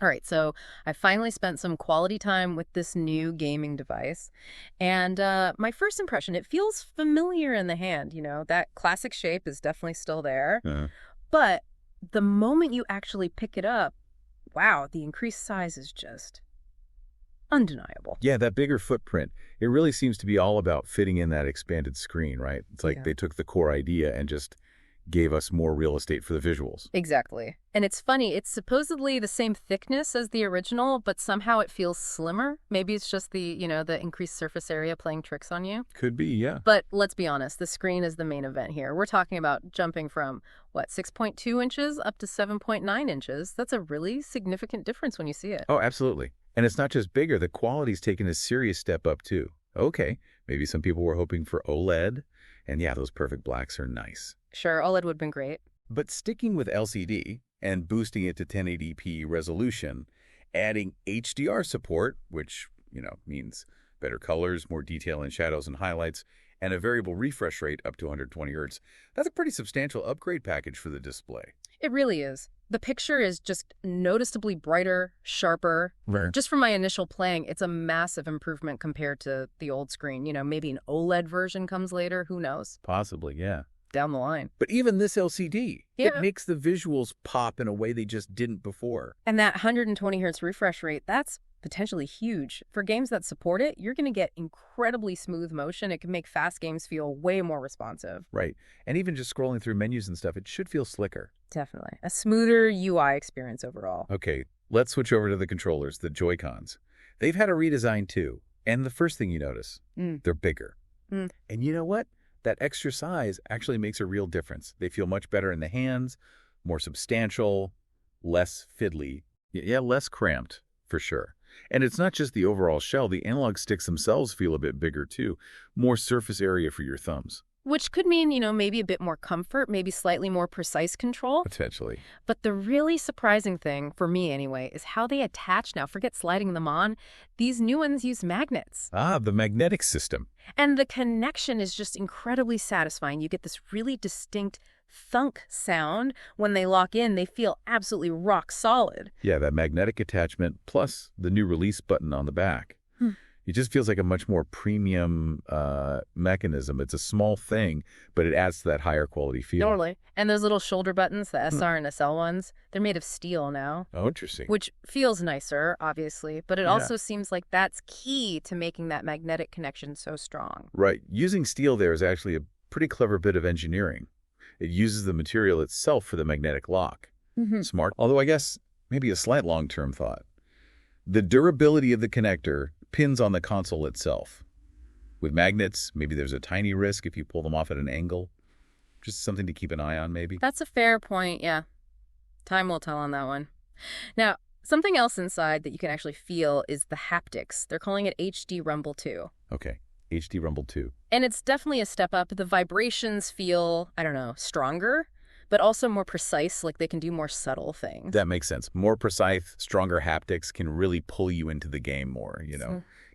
All right, so I finally spent some quality time with this new gaming device. And my first impression, it feels familiar in the hand, That classic shape is definitely still there. Uh, But the moment you actually pick it up, wow, the increased size is just undeniable. yeah, that bigger footprint, it really seems to be all about fitting in that expanded screen, right? It's like Yeah. they took the core idea and just gave us more real estate for the visuals. Exactly. And it's funny, it's supposedly the same thickness as the original, but somehow it feels slimmer. Maybe it's just the increased surface area playing tricks on you. Could be, yeah. But let's be honest, the screen is the main event here. We're talking about jumping from, 6.2 inches up to 7.9 inches. That's a really significant difference when you see it. Oh, absolutely. And it's not just bigger, the quality's taken a serious step up too. Okay, maybe some people were hoping for OLED, and yeah, those perfect blacks are nice. Sure, OLED would have been great. But sticking with LCD and boosting it to 1080p resolution, adding HDR support, which, means better colors, more detail in shadows and highlights, and a variable refresh rate up to 120 Hz, that's a pretty substantial upgrade package for the display. It really is. The picture is just noticeably brighter, sharper. Right. Just from my initial playing, it's a massive improvement compared to the old screen. Maybe an OLED version comes later. Who knows? Possibly, yeah. Down the line. But even this LCD, Yeah. it makes the visuals pop in a way they just didn't before. And that 120 hertz refresh rate, that's potentially huge. For games that support it, you're going to get incredibly smooth motion. It can make fast games feel way more responsive. Right. And even just scrolling through menus and stuff, it should feel slicker. Definitely. A smoother UI experience overall. Okay, let's switch over to the controllers, the Joy-Cons. They've had a redesign too. And the first thing you notice, they're bigger. Mm. And you know what? That extra size actually makes a real difference. They feel much better in the hands, more substantial, less fiddly. Yeah, less cramped, for sure. And it's not just the overall shell. The analog sticks themselves feel a bit bigger too. More surface area for your thumbs. Which could mean, maybe a bit more comfort, maybe slightly more precise control. Potentially. But the really surprising thing, for me anyway, is how they attach now. Forget sliding them on. These new ones use magnets. Ah, the magnetic system. And the connection is just incredibly satisfying. You get this really distinct thunk sound. When they lock in, they feel absolutely rock solid. Yeah, that magnetic attachment plus the new release button on the back. It just feels like a much more premium mechanism. It's a small thing, but it adds to that higher quality feel. Totally. And those little shoulder buttons, the SR and SL ones, they're made of steel now. Oh, interesting. Which feels nicer, obviously, but it Yeah. also seems like that's key to making that magnetic connection so strong. Right. Using steel there is actually a pretty clever bit of engineering. It uses the material itself for the magnetic lock. Smart. Although I guess maybe a slight long-term thought. The durability of the connector pins on the console itself. With magnets, maybe there's a tiny risk if you pull them off at an angle. Just something to keep an eye on, maybe. That's a fair point, yeah. Time will tell on that one. Now, something else inside that you can actually feel is the haptics. They're calling it HD Rumble 2. Okay. HD Rumble 2. And it's definitely a step up. The vibrations feel, stronger, but also more precise, like they can do more subtle things. That makes sense. More precise, stronger haptics can really pull you into the game more,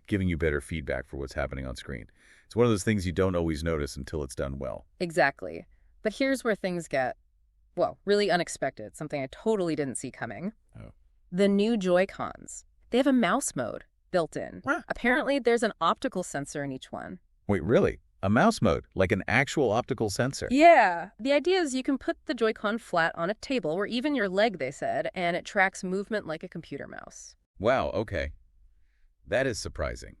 giving you better feedback for what's happening on screen. It's one of those things you don't always notice until it's done well. Exactly. But here's where things get, really unexpected, something I totally didn't see coming. Oh. The new Joy-Cons. They have a mouse mode built in. Huh. Apparently, there's an optical sensor in each one. Wait, really? A mouse mode, like an actual optical sensor? Yeah. The idea is you can put the Joy-Con flat on a table, or even your leg, they said, and it tracks movement like a computer mouse. Wow, okay. That is surprising.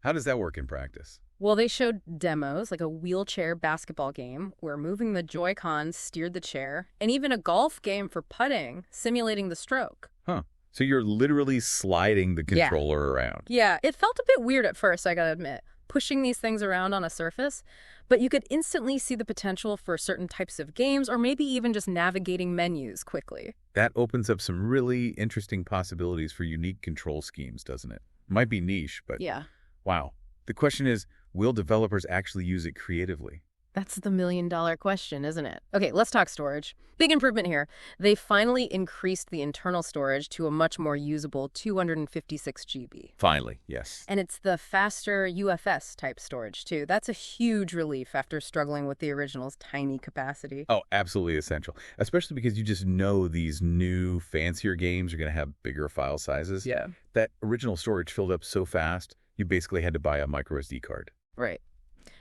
How does that work in practice? Well, they showed demos, like a wheelchair basketball game where moving the Joy-Con steered the chair, and even a golf game for putting, simulating the stroke. Huh. So you're literally sliding the controller around. Yeah, it felt a bit weird at first, I gotta admit, pushing these things around on a surface, but you could instantly see the potential for certain types of games or maybe even just navigating menus quickly. That opens up some really interesting possibilities for unique control schemes, doesn't it? Might be niche, but Yeah. wow. The question is, will developers actually use it creatively? That's the million-dollar question, isn't it? Okay, let's talk storage. Big improvement here. They finally increased the internal storage to a much more usable 256 GB. Finally, yes. And it's the faster UFS type storage, too. That's a huge relief after struggling with the original's tiny capacity. Oh, absolutely essential, especially because you just know these new, fancier games are going to have bigger file sizes. Yeah. That original storage filled up so fast, you basically had to buy a micro SD card. Right.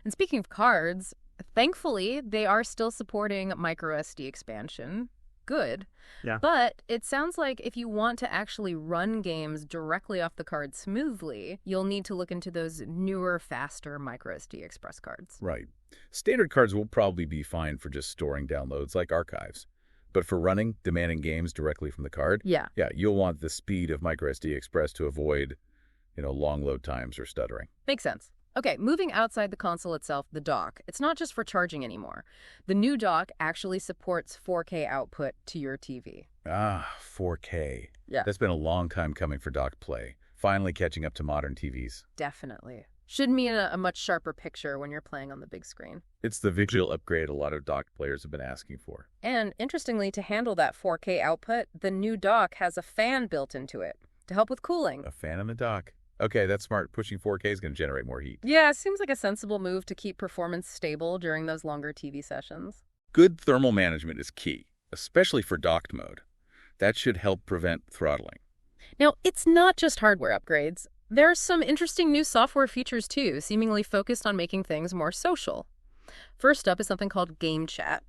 And speaking of cards, thankfully, they are still supporting micro SD expansion. Good. Yeah. But it sounds like if you want to actually run games directly off the card smoothly, you'll need to look into those newer, faster micro SD Express cards. Right. Standard cards will probably be fine for just storing downloads like archives. But for running, demanding games directly from the card, Yeah. you'll want the speed of micro SD Express to avoid, long load times or stuttering. Makes sense. Okay, moving outside the console itself, the dock. It's not just for charging anymore. The new dock actually supports 4K output to your TV. 4K. Yeah. That's been a long time coming for docked play. Finally catching up to modern TVs. Definitely. Should mean a much sharper picture when you're playing on the big screen. It's the visual upgrade a lot of docked players have been asking for. And interestingly, to handle that 4K output, the new dock has a fan built into it to help with cooling. A fan in the dock. Okay, that's smart. Pushing 4K is going to generate more heat. Yeah, it seems like a sensible move to keep performance stable during those longer TV sessions. Good thermal management is key, especially for docked mode. That should help prevent throttling. Now, it's not just hardware upgrades. There are some interesting new software features too, seemingly focused on making things more social. First up is something called Game Chat.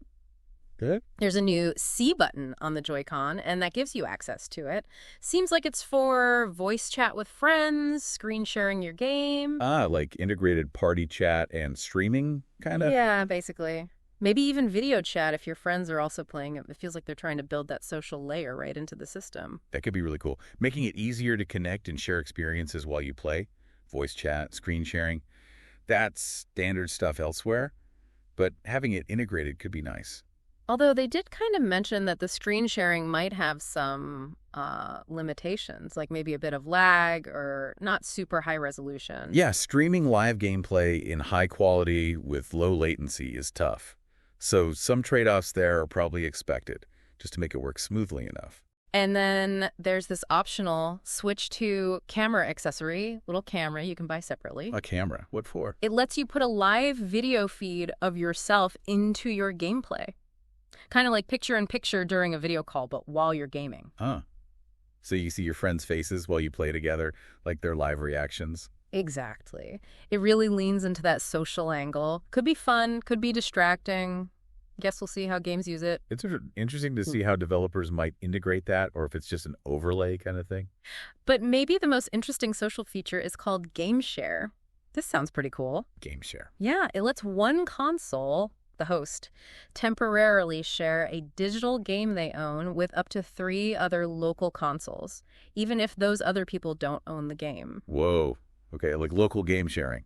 Good. There's a new C button on the Joy-Con, and that gives you access to it. Seems like it's for voice chat with friends, screen sharing your game. Like integrated party chat and streaming, kind of? Yeah, basically. Maybe even video chat if your friends are also playing it. It feels like they're trying to build that social layer right into the system. That could be really cool. Making it easier to connect and share experiences while you play. Voice chat, screen sharing. That's standard stuff elsewhere, but having it integrated could be nice. Although they did kind of mention that the screen sharing might have some limitations, like maybe a bit of lag or not super high resolution. Yeah, streaming live gameplay in high quality with low latency is tough. So some trade-offs there are probably expected, just to make it work smoothly enough. And then there's this optional switch to camera accessory, little camera you can buy separately. A camera? What for? It lets you put a live video feed of yourself into your gameplay. Kind of like picture-in-picture during a video call, but while you're gaming. So you see your friends' faces while you play together, like their live reactions? Exactly. It really leans into that social angle. Could be fun, could be distracting. Guess we'll see how games use it. It's interesting to see how developers might integrate that, or if it's just an overlay kind of thing. But maybe the most interesting social feature is called Game Share. This sounds pretty cool. Game share. Yeah, it lets one console, the host, temporarily share a digital game they own with up to 3 other local consoles, even if those other people don't own the game. Whoa. Okay, like local game sharing.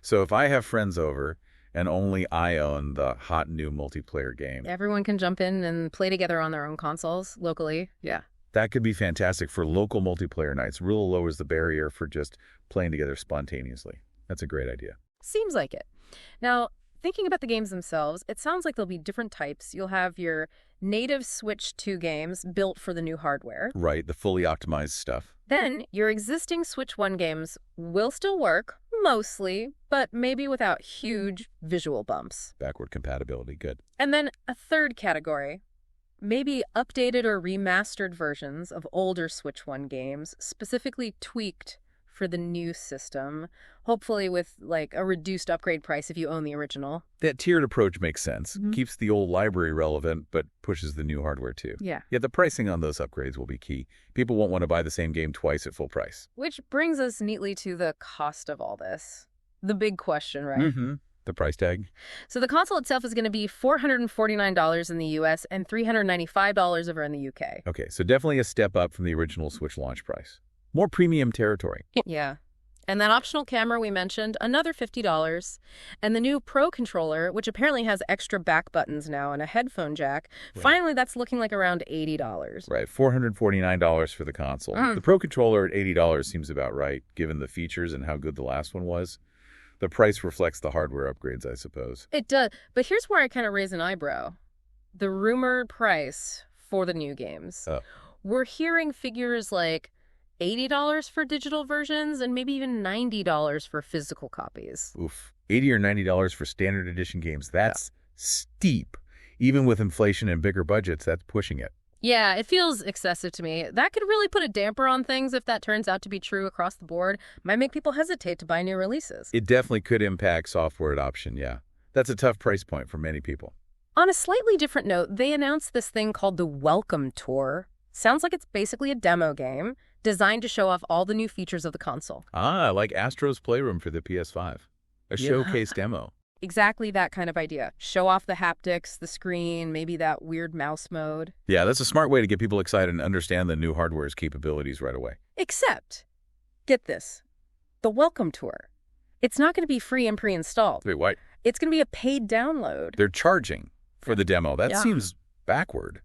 So if I have friends over and only I own the hot new multiplayer game, Everyone can jump in and play together on their own consoles locally. Yeah. that could be fantastic for local multiplayer nights. Really lowers the barrier for just playing together spontaneously. That's a great idea. Seems like it. Now, thinking about the games themselves, it sounds like there'll be different types. You'll have your native Switch 2 games built for the new hardware. Right, the fully optimized stuff. Then, your existing Switch 1 games will still work, mostly, but maybe without huge visual bumps. Backward compatibility, good. And then a third category, maybe updated or remastered versions of older Switch 1 games, specifically tweaked for the new system, hopefully with like a reduced upgrade price if you own the original. That tiered approach makes sense. Mhm. Keeps the old library relevant, but pushes the new hardware too. Yeah. Yeah, the pricing on those upgrades will be key. People won't want to buy the same game twice at full price. Which brings us neatly to the cost of all this. The big question, right? Mm-hmm. The price tag? So the console itself is going to be $449 in the US and $395 over in the UK. Okay, so definitely a step up from the original Switch launch price. More premium territory. Yeah. And that optional camera we mentioned, another $50. And the new Pro controller, which apparently has extra back buttons now and a headphone jack, Right. finally that's looking like around $80. Right, $449 for the console. The Pro controller at $80 seems about right, given the features and how good the last one was. The price reflects the hardware upgrades, I suppose. It does. But here's where I kind of raise an eyebrow. The rumored price for the new games. Oh. We're hearing figures like $80 for digital versions and maybe even $90 for physical copies. Oof. $80 or $90 for standard edition games. That's steep. Even with inflation and bigger budgets, that's pushing it. Yeah, it feels excessive to me. That could really put a damper on things if that turns out to be true across the board. Might make people hesitate to buy new releases. It definitely could impact software adoption, yeah. That's a tough price point for many people. On a slightly different note, they announced this thing called the Welcome Tour. Sounds like it's basically a demo game designed to show off all the new features of the console. Ah, like Astro's Playroom for the PS5. A showcase demo. Exactly that kind of idea. Show off the haptics, the screen, maybe that weird mouse mode. Yeah, that's a smart way to get people excited and understand the new hardware's capabilities right away. Except, get this, the Welcome Tour. It's not going to be free and pre-installed. Wait, what? It's going to be a paid download. They're charging for the demo. That seems backward.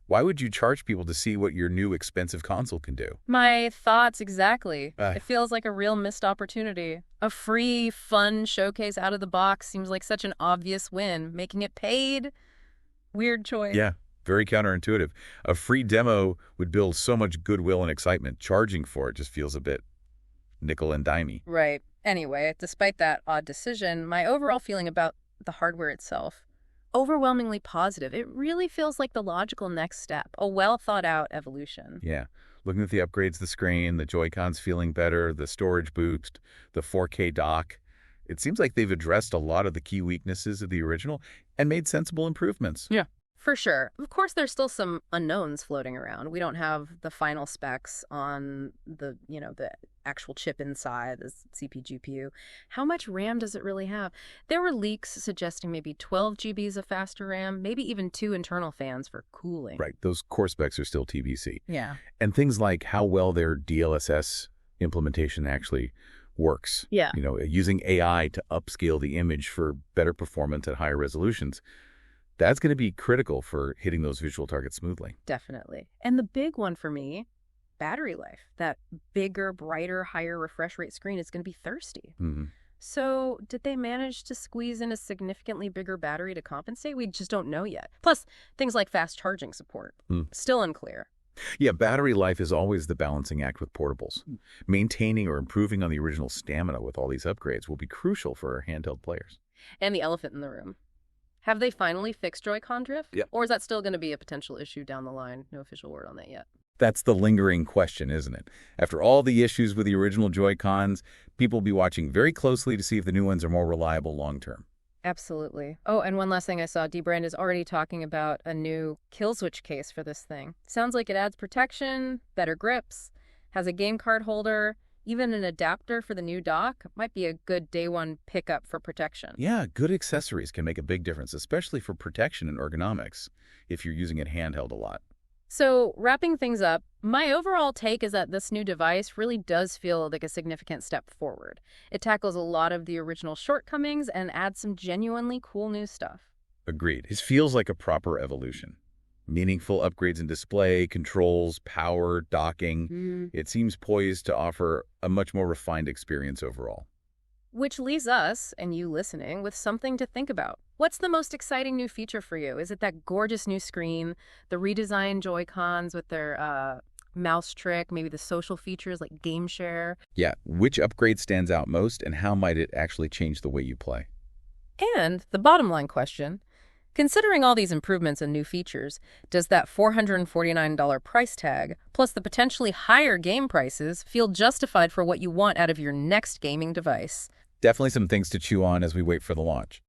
Why would you charge people to see what your new expensive console can do? My thoughts exactly. It feels like a real missed opportunity. A free, fun showcase out of the box seems like such an obvious win. Making it paid, weird choice. Yeah, very counterintuitive. A free demo would build so much goodwill and excitement. Charging for it just feels a bit nickel and dimey. Right. Anyway, despite that odd decision, my overall feeling about the hardware itself, overwhelmingly positive. It really feels like the logical next step, a well-thought-out evolution. Yeah. Looking at the upgrades, the screen, the Joy-Cons feeling better, the storage boost, the 4K dock, it seems like they've addressed a lot of the key weaknesses of the original and made sensible improvements. Yeah. For sure. Of course, there's still some unknowns floating around. We don't have the final specs on the actual chip inside, the CPU, GPU. How much RAM does it really have? There were leaks suggesting maybe 12 GBs of faster RAM, maybe even 2 internal fans for cooling. Right. Those core specs are still TBC. Yeah. And things like how well their DLSS implementation actually works. Yeah. Using AI to upscale the image for better performance at higher resolutions. That's going to be critical for hitting those visual targets smoothly. Definitely. And the big one for me, battery life. That bigger, brighter, higher refresh rate screen is going to be thirsty. Mm-hmm. So did they manage to squeeze in a significantly bigger battery to compensate? We just don't know yet. Plus, things like fast charging support. Still unclear. Yeah, battery life is always the balancing act with portables. Maintaining or improving on the original stamina with all these upgrades will be crucial for handheld players. And the elephant in the room. Have they finally fixed Joy-Con drift? Yep. Or is that still going to be a potential issue down the line? No official word on that yet. That's the lingering question, isn't it? After all the issues with the original Joy-Cons, people will be watching very closely to see if the new ones are more reliable long-term. Absolutely. Oh, and one last thing I saw, Dbrand is already talking about a new kill switch case for this thing. Sounds like it adds protection, better grips, has a game card holder, even an adapter for the new dock. Might be a good day one pickup for protection. Yeah, good accessories can make a big difference, especially for protection and ergonomics, if you're using it handheld a lot. So, wrapping things up, my overall take is that this new device really does feel like a significant step forward. It tackles a lot of the original shortcomings and adds some genuinely cool new stuff. Agreed. It feels like a proper evolution. Meaningful upgrades in display, controls, power, docking. It seems poised to offer a much more refined experience overall. Which leaves us, and you listening, with something to think about. What's the most exciting new feature for you? Is it that gorgeous new screen, the redesigned Joy-Cons with their mouse trick, maybe the social features like game share? Yeah, which upgrade stands out most and how might it actually change the way you play? And the bottom line question, considering all these improvements and new features, does that $449 price tag, plus the potentially higher game prices, feel justified for what you want out of your next gaming device? Definitely some things to chew on as we wait for the launch.